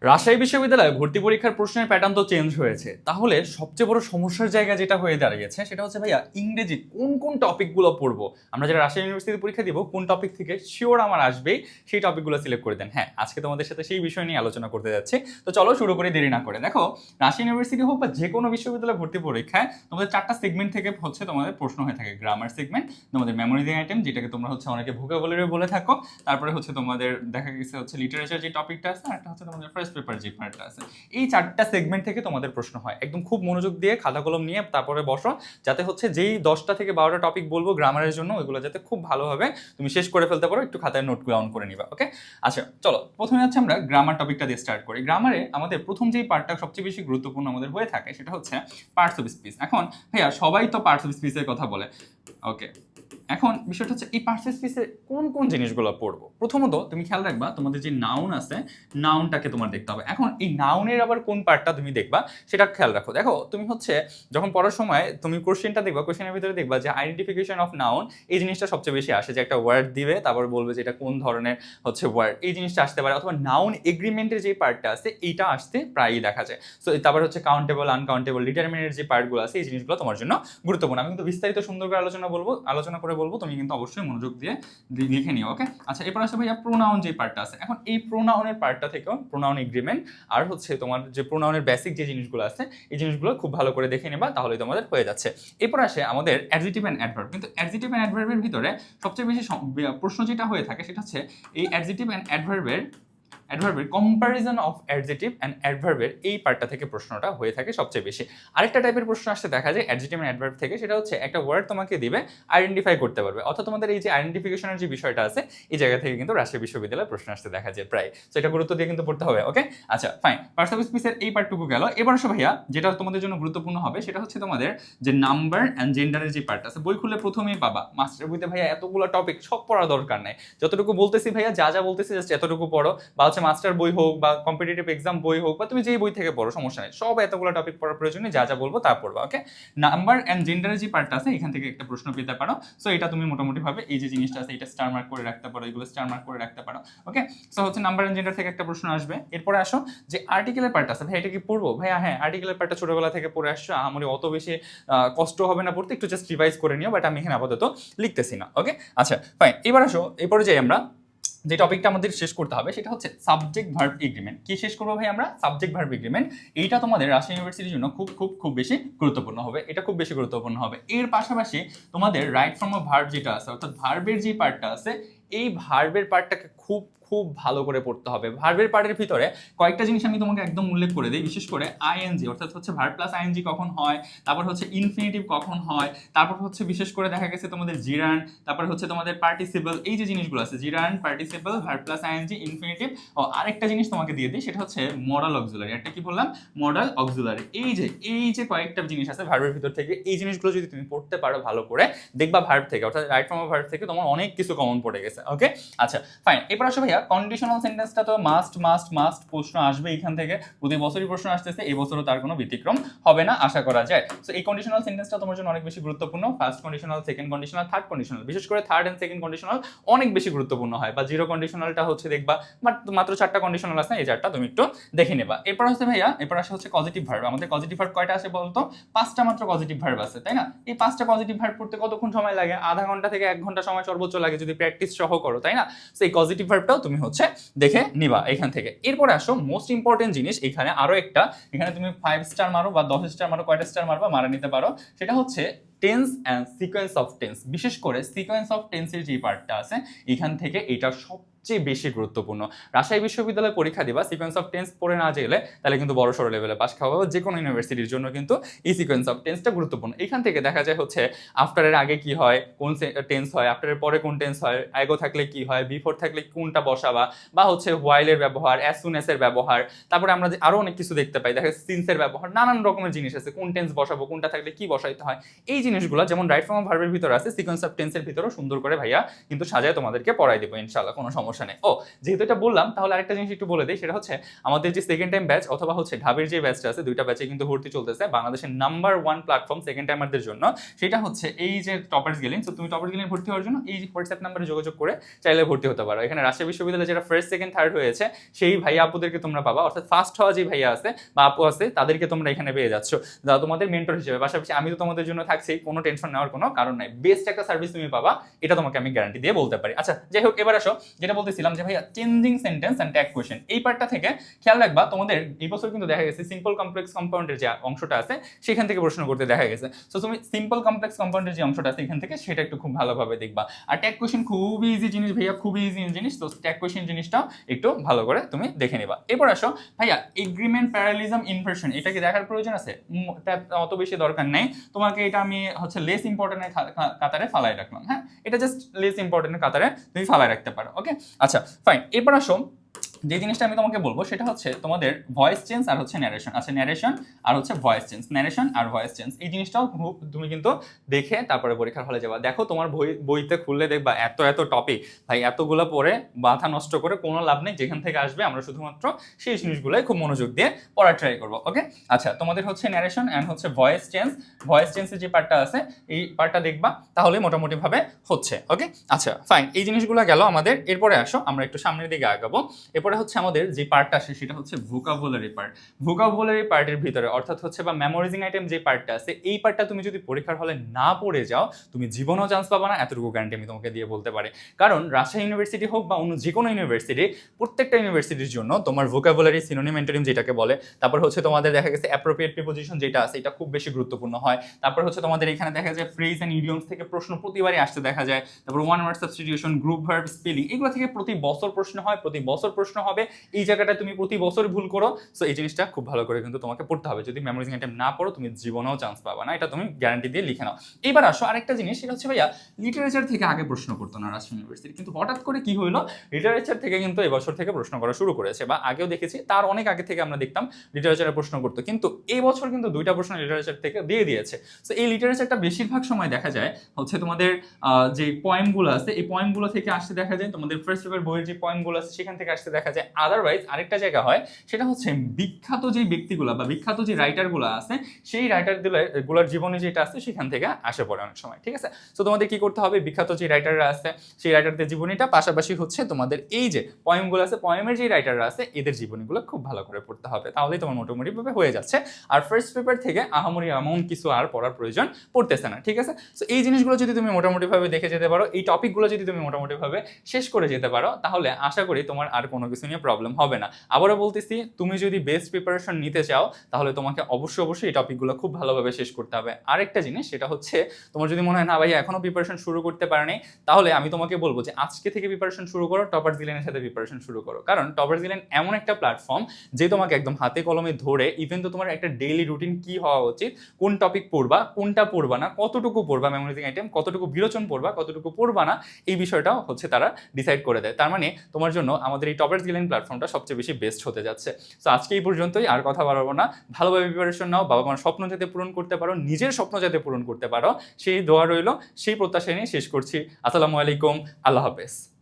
রাজশাহী বিশ্ববিদ্যালয়ে ভর্তি পরীক্ষার প্রশ্নের প্যাটার্ন তো চেঞ্জ হয়েছে, তাহলে সবচেয়ে বড় সমস্যার জায়গা যেটা হয়ে দাঁড়িয়েছে সেটা হচ্ছে ভাইয়া ইংরেজি কোন কোন টপিকগুলো পড়বো। আমরা যারা রাজশাহী ইউনিভার্সিটি পরীক্ষা দিব কোন টপিক থেকে শিওর আমার আসবেই সেই টপিকগুলো সিলেক্ট করে দেন। হ্যাঁ, আজকে তোমাদের সাথে সেই বিষয় নিয়ে আলোচনা করতে যাচ্ছি। তো চলো শুরু করে দেরি না করে। দেখো, রাজশাহী ইউনিভার্সিটি হোক বা যে কোনো বিশ্ববিদ্যালয় ভর্তি পরীক্ষায় তোমাদের চারটা সেগমেন্ট থেকে হচ্ছে তোমাদের প্রশ্ন হয়ে থাকে। গ্রামার সেগমেন্ট, তোমাদের মেমোরাইজিং আইটেম যেটাকে তোমরা হচ্ছে অনেকে ভোকাবুলারি বলে থাকো, তারপরে হচ্ছে তোমাদের দেখা গেছে হচ্ছে লিটারেচার যে টপিকটা আছে, আর একটা হচ্ছে তোমাদের ফার্স্ট পেপার যে পার্টটা আছে। এই চারটা সেগমেন্ট থেকে তোমাদের প্রশ্ন হয়। একদম খুব মনোযোগ দিয়ে খাতা কলম নিয়ে তারপরে বসো, যাতে হচ্ছে যেই 10টা থেকে 12টা টপিক বলবো গ্রামারের জন্য, ওইগুলো যাতে খুব ভালোভাবে তুমি শেষ করে ফেলতে পারো। একটু খাতায় নোট ডাউন করে নিবা, ওকে? আচ্ছা চলো, প্রথমে হচ্ছে আমরা গ্রামার টপিকটা দিয়ে স্টার্ট করি। গ্রামারে আমাদের প্রথম যেই পার্টটা সবচেয়ে বেশি গুরুত্বপূর্ণ আমাদের হয়ে থাকে সেটা হচ্ছে পার্টস অফ স্পিচ। এখন ভাইয়া সবাই তো পার্টস অফ স্পিচের কথা বলে, ওকে? এখন বিষয়টা হচ্ছে এই পার্টস অফ স্পিচের কোন কোন জিনিসগুলো পড়বো। প্রথমত তুমি খেয়াল রাখবা, তোমাদের যে নাউন আছে, নাউনটাকে তোমার দেখতে হবে। এখন এই নাউনের আবার কোন পার্টটা তুমি দেখবা সেটা খেয়াল রাখো। দেখো, তুমি হচ্ছে যখন পড়ার সময় তুমি কোশ্চেনটা দেখবা, কোশ্চেনের ভিতরে দেখবা যে আইডেন্টিফিকেশন অফ নাউন, এই জিনিসটা সবচেয়ে বেশি আসে। যে একটা ওয়ার্ড দিবে, তারপর বলবে যে এটা কোন ধরনের হচ্ছে ওয়ার্ড, এই জিনিসটা আসতে পারে। অথবা নাউন এগ্রিমেন্টের যে পার্টটা আছে এইটা আসতে প্রায়ই দেখা যায়। সো তারপর হচ্ছে কাউন্টেবল, আনকাউন্টেবল, ডিটারমিনেন্ট যে পার্টগুলো আছে, এই জিনিসগুলো তোমার জন্য গুরুত্বপূর্ণ। আমি কিন্তু বিস্তারিত সুন্দর করে আলোচনা করে বলবো, তুমি কিন্তু অবশ্যই মনোযোগ দিয়ে লিখে নিও, ওকে? আচ্ছা, এরপর আসলে ভাইয়া প্রোনাউন যে পার্টটা আছে। এখন এই প্রোনাউনের পার্টটা থেকেও প্রোনাউন এগ্রিমেন্ট আর হচ্ছে তোমার যে প্রোনাউনের বেসিক যে জিনিসগুলো আছে, এই জিনিসগুলো খুব ভালো করে দেখে নেবা, তাহলেই তোমাদের হয়ে যাচ্ছে। এরপর আসে আমাদের অ্যাডজেক্টিভ অ্যান্ড অ্যাডভার্ব। কিন্তু অ্যাডজেক্টিভ অ্যান্ড অ্যাডভার্বের ভিতরে সবচেয়ে বেশি প্রশ্ন যেটা হয়ে থাকে সেটা হচ্ছে এই অ্যাডজেক্টিভ অ্যান্ড অ্যাডভার্বের কম্প্যারিজন অফ অ্যাডজেক্টিভ অ্যান্ড অ্যাডভার্বের এই পার্টটা থেকে প্রশ্নটা হয়ে থাকে সবচেয়ে বেশি। আরেকটা টাইপের প্রশ্ন আসতে দেখা যায় অ্যাডজেক্টিভ অ্যান্ড অ্যাডভার্ব থেকে, সেটা হচ্ছে একটা ওয়ার্ড তোমাকে দিবে, আইডেন্টিফাই করতে পারবে। অর্থাৎ তোমাদের এই যে আইডেন্টিফিকেশনের যে বিষয়টা আছে, এই জায়গা থেকে কিন্তু রাজশাহী বিশ্ববিদ্যালয়ে প্রশ্ন আসতে দেখা যায় প্রায়। তো এটা গুরুত্ব দিয়ে কিন্তু পড়তে হবে, ওকে? আচ্ছা ফাইন, পার্টস অফ স্পিচের এই পার্টটুকু গেল। এবার আসো ভাইয়া, যেটা তোমাদের জন্য গুরুত্বপূর্ণ হবে সেটা হচ্ছে তোমাদের যে নাম্বার অ্যান্ড জেন্ডারের যে পার্ট আছে। বই খুলে প্রথমেই পাবা, মাস্টার বইতে ভাইয়া এতগুলো টপিক সব পড়ার দরকার নাই। যতটুকু বলতেছি ভাইয়া, যা বলতেছি জাস্ট এতটুকু পড়ো, বা হচ্ছে মাস্টার বই হোক বা কম্পিটিটিভ এক্সাম বই হোক, বা তুমি যেই বই থেকে পড়ো সমস্যা নেই, সব এতগুলো টপিক পড়ার প্রয়োজনে যা বলবো তা পড়বা, ওকে? নাম্বার অ্যান্ড জেন্ডারের যে পার্টটা আছে, এখান থেকে একটা প্রশ্ন পেতে পারো। সো এটা তুমি মোটামুটি ভাবে এই যে জিনিসটা আছে এটা স্টার মার্ক করে রাখতে পারো, এগুলো স্টার মার্ক করে রাখতে পারো, ওকে? সো হচ্ছে নাম্বার অ্যান্ড জেন্ডার থেকে একটা প্রশ্ন আসবে। এরপরে আসো যে আর্টিকেলের পার্ট আছে। ভাই এটা কি পড়বো? ভাইয়া হ্যাঁ, আর্টিকেলের পার্টটা ছোটবেলা থেকে পড়ে আসছো, আমার অত বেশি কষ্ট হবে না পড়তে, একটু জাস্ট রিভাইজ করে নিও, বাট আমি এখানে আপাতত লিখতেছি না, ওকে? আচ্ছা ফাইন, এবার আসো এরপরে যাই আমরা যে টপিকটা আমাদের শেষ করতে হবে সেটা হচ্ছে সাবজেক্ট ভার্ব এগ্রিমেন্ট। কি শেষ করবো ভাই আমরা? Subject verb agreement. এইটা তোমাদের রাজশাহী ইউনিভার্সিটির জন্য খুব বেশি গুরুত্বপূর্ণ হবে। এটা খুব বেশি গুরুত্বপূর্ণ হবে। এর পাশাপাশি তোমাদের রাইট ফ্রম আ ভার্ব যেটা আছে, অর্থাৎ ভার্বের যে পার্টটা আছে, এই ভার্বের পার্টটাকে খুব ভালো করে পড়তে হবে। ভার্বের পার্টের ভিতরে কয়েকটা জিনিস আমি তোমাকে একদম উল্লেখ করে দিই। বিশেষ করে আইএনজি, অর্থাৎ হচ্ছে ভার্ব প্লাস আইএনজি কখন হয়, তারপর হচ্ছে ইনফিনিটিভ কখন হয়, তারপর হচ্ছে বিশেষ করে দেখা গেছে তোমাদের জিরান, তারপর হচ্ছে তোমাদের পার্টিসিপল, এই যে জিনিসগুলো আছে gerund, participle, verb plus ING, infinitive. ও আরেকটা জিনিস তোমাকে দিয়ে দিই, সেটা হচ্ছে মডাল অক্সিলারি। একটা কি বললাম? Modal auxiliary. এই যে কয়েকটা জিনিস আছে ভার্বের ভিতর থেকে, এই জিনিসগুলো যদি তুমি পড়তে পারো ভালো করে, দেখবা ভার্ব থেকে, অর্থাৎ রাইট ফ্রম আ ভার্ব থেকে তোমার অনেক কিছু কমন পড়ে গেছে, ওকে? আচ্ছা ফাইন, এবার আসো ভাইয়া কন্ডিশনাল সেন্টেন্সটা তো মাস্ট প্রশ্ন আসবে এখান থেকে, প্রতি বছরই প্রশ্ন আসতেছে, এই বছরও তার কোনো ব্যতিক্রম হবে না আশা করা যায়। সো এই কন্ডিশনাল সেন্টেন্সটা তোমার জন্য অনেক বেশি গুরুত্বপূর্ণ। First conditional, second conditional, third conditional, বিশেষ করে থার্ড এন্ড সেকেন্ড কন্ডিশনাল অনেক বেশি গুরুত্বপূর্ণ হয়। বা জিরো কন্ডিশনালটা হচ্ছে দেখবা, বাট মাত্র 4টা কন্ডিশনাল আছে, এই 4টা তুমি একটু দেখে নেবা। এরপর হচ্ছে ভাইয়া, এরপর আসে হচ্ছে পজিটিভ ভার্ব। আমাদের পজিটিভ ভার্ব কয়টা আছে বলতো? 5টা মাত্র পজিটিভ ভার্ব আছে, তাই না? এই 5টা পজিটিভ ভার্ব পড়তে কতক্ষণ সময় লাগে? আধা ঘন্টা থেকে 1 ঘন্টা সময় সর্বোচ্চ লাগে, যদি প্র্যাকটিস সহ করো, তাই না? সো এই পজিটিভ ভার্বটাও তুমি হচ্ছে দেখে নিবা এখান থেকে। এরপরে আসো মোস্ট ইম্পর্টেন্ট জিনিস, এখানে আরো একটা, এখানে তুমি 5 স্টার মারো বা 10 স্টার মারো, কয়টা স্টার মারবা মারা নিতে পারো, সেটা হচ্ছে tense and sequence of tense. বিশেষ করে সিকোয়েন্স অফ টেন্সের যে পার্টটা আছে, এখান থেকে এটা সবচেয়ে বেশি গুরুত্বপূর্ণ। রাজশাহী বিশ্ববিদ্যালয়ে পরীক্ষা দিবা, সিকোয়েন্স অফ টেন্স পড়ে না গেলে তাহলে কিন্তু বড় সড়ো লেভেলে পাস খাওয়া হবে। যে কোনো ইউনিভার্সিটির জন্য কিন্তু এই সিকোয়েন্স অফ টেন্সটা গুরুত্বপূর্ণ। এখান থেকে দেখা যায় হচ্ছে আফটারের আগে কি হয়, কোন টেন্স হয়, আফটারের পরে কোন টেন্স হয়, অ্যাগো থাকলে কি হয়, বিফোর থাকলে কোনটা বসাবা, বা হচ্ছে হোয়াইলের ব্যবহার, অ্যাজ সুন এর ব্যবহার, তারপরে আমরা আরো অনেক কিছু দেখতে পাই, দেখা সিন্সের ব্যবহার, নানান রকমের জিনিস আছে, কোন টেন্স বসাবো, কোনটা থাকলে কি বসাইতে হয়, এই যে জিনিসগুলো যেমন রাইট ফর্ম অফ ভার্বের ভিতরে আছে, সিকোয়েন্স অফ টেন্সের ভিতরেও সুন্দর করে ভাইয়া কিন্তু সাজায় তোমাদেরকে পড়াই দেবো ইনশাআল্লাহ, কোনো সমস্যা নেই। ও যেহেতু এটা বললাম তাহলে আরেকটা জিনিস একটু বলে দিই, সেটা হচ্ছে আমাদের যে সেকেন্ড টাইম ব্যাচ অথবা হচ্ছে ঢাবের যে ব্যাচটা আছে, দুইটা ব্যাচে কিন্তু ভর্তি চলতেছে। বাংলাদেশের নাম্বার 1 প্ল্যাটফর্ম সেকেন্ড টাইমারদের জন্য, সেটা হচ্ছে এই যে টপার্স গেলিং। তো তুমি টপার্স গেলিং ভর্তি হওয়ার জন্য এই হোয়াটসঅ্যাপ নাম্বারে যোগাযোগ করে চাইলে ভর্তি হতে পারো। এখানে রাজশাহী বিশ্ববিদ্যালয়ে যারা ফার্স্ট সেকেন্ড থার্ড হয়েছে সেই ভাইয়া আপুদেরকে তোমরা পাবা, অর্থাৎ ফার্স্ট হওয়া যে ভাইয়া আছে বা আপু আছে তাদেরকে তোমরা এখানে পেয়ে যাচ্ছ, যারা তোমাদের মেন্টর হিসেবে। পাশাপাশি আমি তো তোমাদের জন্য থাকছি, কোনো টেনশন নেওয়ার কোনো কারণ নাই, বেস্ট একটা সার্ভিস তুমি পাবা, এটা তোমাকে আমি গ্যারান্টি দিয়ে বলতে পারি। আচ্ছা যাই হোক, এবার আসো যেটা বলতেছিলাম যে ভাইয়া changing sentence and tag question, এই পার্টটা থেকে খেয়াল রাখবা। তোমাদের এই বছর কিন্তু দেখা গেছে সিম্পল কমপ্লেক্স কম্পাউন্ডের যে অংশটা আছে সেখান থেকে প্রশ্ন করতে দেখা গেছে। সো তুমি সিম্পল কমপ্লেক্স কম্পাউন্ডের যে অংশটা আছে এখান থেকে সেটা একটু খুব ভালোভাবে দেখবা। আর ট্যাগ কোয়েশ্চেন খুবই ইজি জিনিস ভাইয়া, খুবই ইজি জিনিস। তো ট্যাগ কোয়েশ্চেন জিনিসটাও একটু ভালো করে তুমি দেখে নিবা। এরপর আসো ভাইয়া এগ্রিমেন্ট প্যারালিজম ইনভার্সন, এটা কি দেখার প্রয়োজন আছে? অত বেশি দরকার নেই তোমাকে, এটা আমি হচ্ছে লেস ইম্পর্টেন্টের কাতারে ফালাই রাখলাম। হ্যাঁ, এটা জাস্ট লেস ইম্পর্টেন্টের কাতারে তুমি ফালাই রাখতে পারো। ওকে আচ্ছা ফাইন। এরপর আসো যে জিনিসটা আমি তোমাকে বলবো সেটা হচ্ছে তোমাদের ভয়েস চেঞ্জ আর হচ্ছে ন্যারেশন। আচ্ছা ন্যারেশন আর হচ্ছে ভয়েস চেঞ্জ, ন্যারেশন আর ভয়েস চেঞ্জ এই জিনিসটাও তুমি কিন্তু দেখে তারপরে পরীক্ষার হলে যাবা। দেখো তোমার বইতে খুললে দেখবা এত এত টপিক, ভাই এতগুলো পড়ে মাথা নষ্ট করে কোনো লাভ নেই। যেখান থেকে আসবে আমরা শুধুমাত্র সেই জিনিসগুলোই খুব মনোযোগ দিয়ে পড়ার ট্রাই করবো। ওকে আচ্ছা, তোমাদের হচ্ছে ন্যারেশন অ্যান্ড হচ্ছে ভয়েস চেঞ্জ, ভয়েস চেঞ্জের যে পার্টটা আছে এই পার্টটা দেখবা, তাহলে মোটামুটি ভাবে হচ্ছে। ওকে আচ্ছা ফাইন, এই জিনিসগুলো গেল আমাদের। এরপরে আসো আমরা একটু সামনের দিকে আগাবো। এরপরে হচ্ছে আমাদের যে পার্টটা আসে সেটা হচ্ছে ভোকাবুলারি পার্ট। ভোকাবুলারি পার্টের ভিতরে অর্থাৎ হচ্ছে বা মেমোরাইজিং আইটেম যে পার্টটা আছে, এই পার্টটা তুমি যদি পরীক্ষার হলে না পড়ে যাও তুমি জীবনেও চান্স পাবা না, এতটুকু গ্যারান্টি আমি তোমাকে দিয়ে বলতে পারি। কারণ রাজশাহী ইউনিভার্সিটি হোক বা অন্য যে কোনো ইউনিভার্সিটি, প্রত্যেকটা ইউনিভার্সিটির জন্য তোমার ভোকাবুলারি, সিনোনিম, অ্যান্টোনিম যেটাকে বলে, তারপর হচ্ছে তোমাদের দেখা গেছে অ্যাপ্রোপ্রিয়েট প্রিপোজিশন যেটা আছে এটা খুব বেশি গুরুত্বপূর্ণ হয়। তারপর হচ্ছে তোমাদের এখানে দেখা যায় ফ্রেজ অ্যান্ড ইডিয়মস থেকে প্রশ্ন প্রতিবারই আসতে দেখা যায়। তারপর one word substitution, group verb, spelling, এগুলো থেকে প্রতি বছর প্রশ্ন হয়, প্রতি বছর প্রশ্ন হবে। এই জায়গাটা তুমি প্রতি বছর ভুল করো। সো এই জিনিসটা খুব ভালো করে কিন্তু তোমাকে পড়তে হবে। যদি মেমোরাইজিং আইটেম না পড়ো তুমি জীবনেও চান্স পাবা না, এটা তুমি গ্যারান্টি দিয়ে লিখে নাও। এবার আসো আরেকটা জিনিস, সেটা হচ্ছে ভাইয়া লিটারেচার থেকে আগে প্রশ্ন করতো না রাজশাহী ইউনিভার্সিটি, কিন্তু হঠাৎ করে কি হইলো, লিটারেচার থেকে কিন্তু এবছর থেকে প্রশ্ন করা শুরু করেছে। বা আগেও দেখেছি, তার অনেক আগে থেকে আমরা দেখতাম লিটারেচারে প্রশ্ন করতো, কিন্তু এই বছর কিন্তু 2টা প্রশ্ন লিটারেচার থেকে দিয়ে দিয়েছে। সো এই লিটারেচারটা বেশিরভাগ সময় দেখা যায় হচ্ছে তোমাদের যে পয়েমগুলো আছে এই পয়েমগুলো থেকে আসতে দেখা যায়, তোমাদের ফার্স্ট পেপার বইয়ের যে পয়েমগুলো আছে সেখান থেকে আসতে দেখা যায়। আদারওয়াইজ আরেকটা জায়গা হয়, সেটা হচ্ছে বিখ্যাত যে ব্যক্তিগুলো বা বিখ্যাত যে রাইটারগুলো আছে সেই রাইটারগুলোর জীবনে যেটা আছে সেখান থেকে আসে পড়ে অনেক সময়। ঠিক আছে, তো তোমাদের কি করতে হবে, বিখ্যাত যে রাইটাররা আছে সেই রাইটারদের জীবনীটা, পাশাপাশি হচ্ছে তোমাদের এই যে পয়েমগুলো আছে পয়েমের যে রাইটাররা আছে এদের জীবনীগুলো খুব ভালো করে পড়তে হবে, তাহলেই তোমার মোটামুটিভাবে হয়ে যাচ্ছে। আর ফার্স্ট পেপার থেকে আহামরি এমন কিছু আর পড়ার প্রয়োজন পড়তেছে না। ঠিক আছে, তো এই জিনিসগুলো যদি তুমি মোটামুটিভাবে দেখে যেতে পারো, এই টপিকগুলো যদি তুমি মোটামুটিভাবে শেষ করে যেতে পারো, তাহলে আশা করি তোমার আর কোনো কিছু নিয়ে প্রবলেম হবে না। আবারও বলতেছি, তুমি যদি বেস্ট প্রিপারেশন নিতে চাও তাহলে তোমাকে অবশ্যই এই টপিকগুলো খুব ভালোভাবে শেষ করতে হবে। আরেকটা জিনিস, সেটা হচ্ছে তোমার যদি মনে হয় না ভাই এখনো প্রিপারেশন শুরু করতে পারেনি, তাহলে আমি তোমাকে বলবো যে আজকে থেকে প্রিপারেশন শুরু করো, টপার্স গিলেনের সাথে প্রিপারেশন শুরু করো। কারণ টপার্স গিলেন এমন একটা প্ল্যাটফর্ম যে তোমাকে একদম হাতে কলমে ধরে, ইভেন তো তোমার একটা ডেইলি রুটিন কি হওয়া উচিত, কোন টপিক পড়বা কোনটা পড়বা না, কতটুকু পড়বা মেমোরাইজিং আইটেম, কতটুকু বিরোচন পড়বা কতটুকু পড়বা না, এই বিষয়টাও হচ্ছে তারা ডিসাইড করে দেয়। তার মানে তোমার জন্য আমাদের এই টপার্স গিলেন প্ল্যাটফর্মটা সবচেয়ে বেশি বেস্ট হতে যাচ্ছে। তো আজকে এই পর্যন্তই, আর কথা বাড়াবো না। ভালোভাবে প্রিপারেশন নাও, বাবা মার স্বপ্ন যাতে পূরণ করতে পারো, নিজের স্বপ্ন যাতে পূরণ করতে পারো, সেই দোয়া রইল, সেই প্রত্যাশা নিয়ে শেষ করছি। আসসালামু আলাইকুম, আল্লাহ হাফেজ।